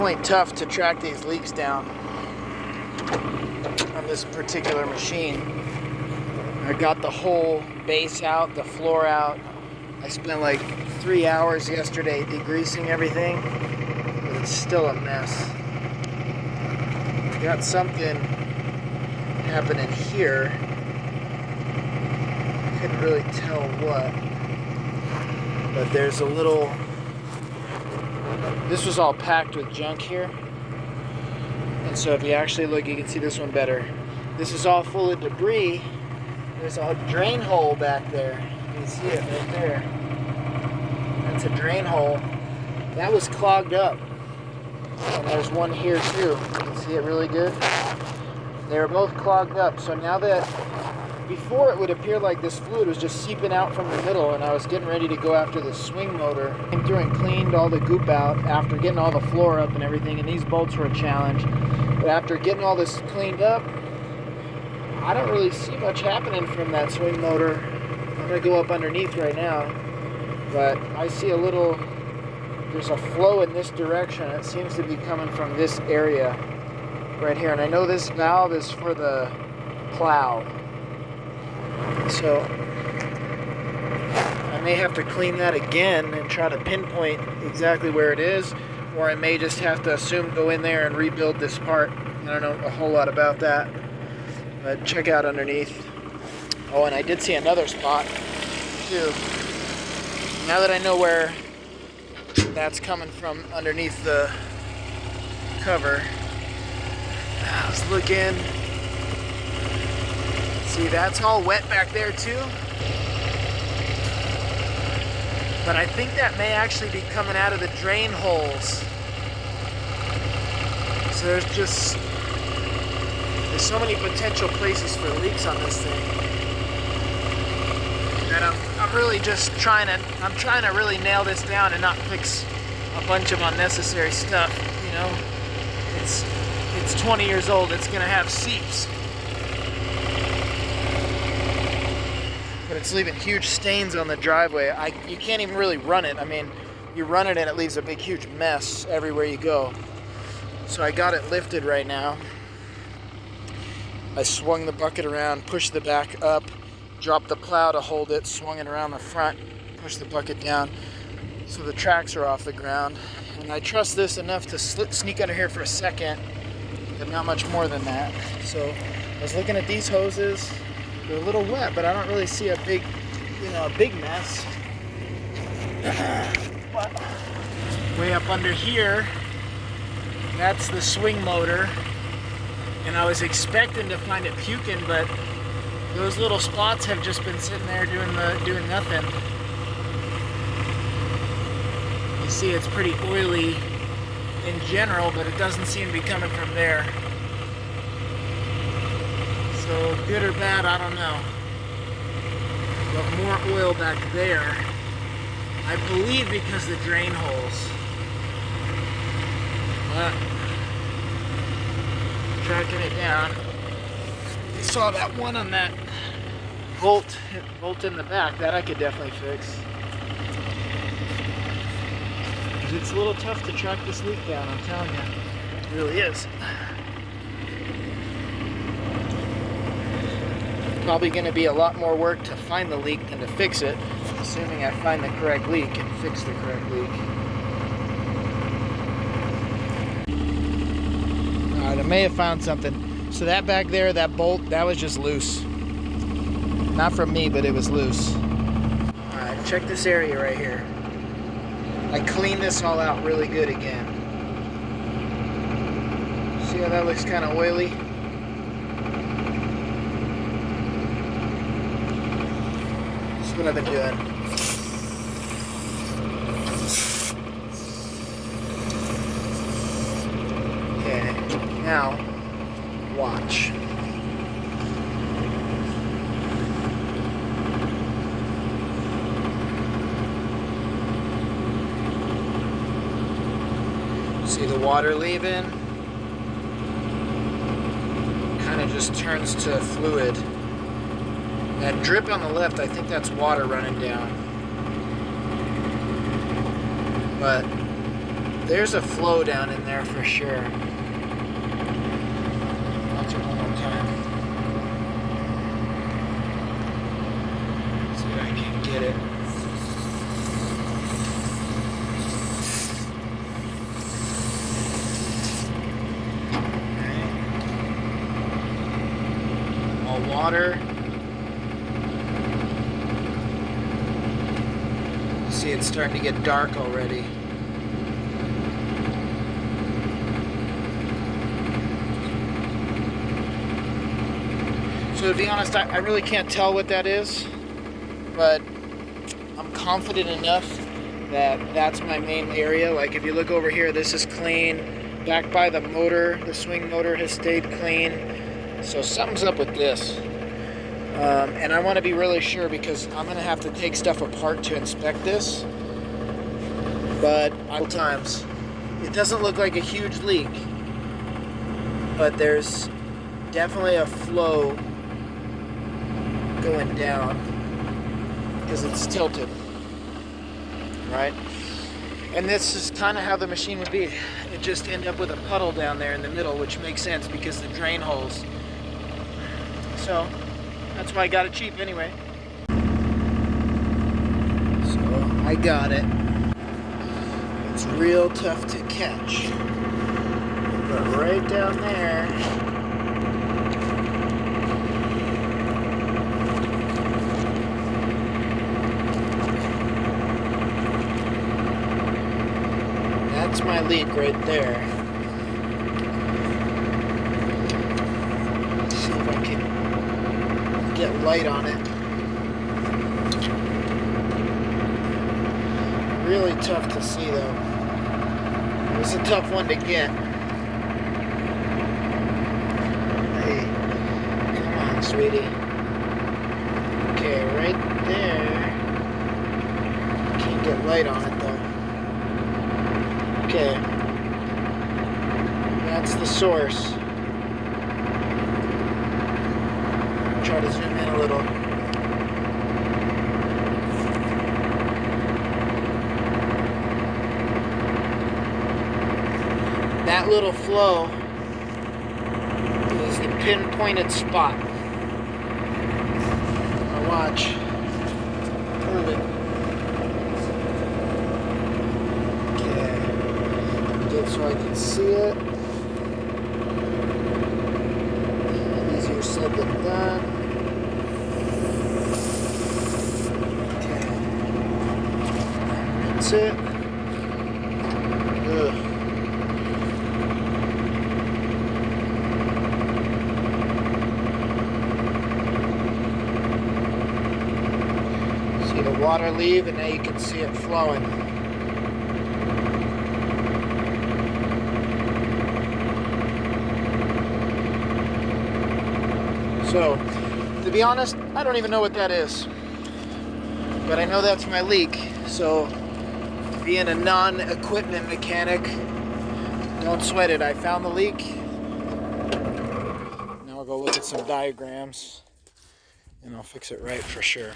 definitely tough to track these leaks down on this particular machine. I got the whole base out, the floor out. I spent like 3 hours yesterday degreasing everything, but it's still a mess. Got something happening here. Couldn't really tell what, but there's a little, this was all packed with junk here, and so if you actually look, you can see this one better. This is all full of debris. There's a drain hole back there. You can see it right there. That's a drain hole. That was clogged up. And there's one here too. You can see it really good. They were both clogged up. So now that, before it would appear like this fluid was just seeping out from the middle, and I was getting ready to go after the swing motor. Came through and cleaned all the goop out after getting all the floor up and everything, and these bolts were a challenge. But after getting all this cleaned up, I don't really see much happening from that swing motor. I'm gonna go up underneath right now, but I see a little, there's a flow in this direction. It seems to be coming from this area right here. And I know this valve is for the plow. So I may have to clean that again and try to pinpoint exactly where it is, or I may just have to go in there and rebuild this part. I don't know a whole lot about that, but check out underneath. Oh, and I did see another spot too. Now that I know where that's coming from underneath the cover, I was looking. See, that's all wet back there too. But I think that may actually be coming out of the drain holes. So there's so many potential places for leaks on this thing. And I'm really just trying to really nail this down and not fix a bunch of unnecessary stuff, you know. It's 20 years old, it's gonna have seeps. But it's leaving huge stains on the driveway. You can't even really run it. I mean, you run it and it leaves a big, huge mess everywhere you go. So I got it lifted right now. I swung the bucket around, pushed the back up, dropped the plow to hold it, swung it around the front, pushed the bucket down so the tracks are off the ground. And I trust this enough to sneak under here for a second, but not much more than that. So I was looking at these hoses. They're a little wet, but I don't really see a big mess. But way up under here, that's the swing motor. And I was expecting to find it puking, but those little spots have just been sitting there doing nothing. You see, it's pretty oily in general, but it doesn't seem to be coming from there. So good or bad, I don't know. But more oil back there. I believe because the drain holes. But tracking it down. You saw that one on that bolt in the back. That I could definitely fix. It's a little tough to track this leak down, I'm telling you. It really is. Probably going to be a lot more work to find the leak than to fix it, assuming I find the correct leak and fix the correct leak. Alright, I may have found something. So that back there, that bolt, that was just loose. Not from me, but it was loose. Alright, check this area right here. I cleaned this all out really good again. See how that looks kind of oily? That's what I've been doing. Okay, now watch. See the water leaving? Kind of just turns to fluid. That drip on the left, I think that's water running down. But there's a flow down in there for sure. Watch it one more time. See if I can get it. Okay. All water. See, it's starting to get dark already. So to be honest, I really can't tell what that is, but I'm confident enough that that's my main area. Like if you look over here, this is clean. Back by the motor, the swing motor has stayed clean. So something's up with this. And I want to be really sure because I'm going to have to take stuff apart to inspect this. But all times, it doesn't look like a huge leak, but there's definitely a flow going down because it's tilted, right? And this is kind of how the machine would be. It just end up with a puddle down there in the middle, which makes sense because the drain holes. So that's why I got it cheap anyway. So I got it. It's real tough to catch, but right down there, that's my leak right there. Let's see if I can get light on it. Really tough to see though. It's a tough one to get. Hey, come on, sweetie. Okay, right there. Can't get light on it though. Okay, that's the source. Try to zoom in a little. That little flow is the pinpointed spot. Now watch. Prove it. Okay. Good, so I can see it. Easier said than done. Okay. That's it. Ugh. See the water leave, and now you can see it flowing. So, to be honest, I don't even know what that is. But I know that's my leak. So, being a non-equipment mechanic, don't sweat it. I found the leak. Now I'll go look at some diagrams, and I'll fix it right for sure.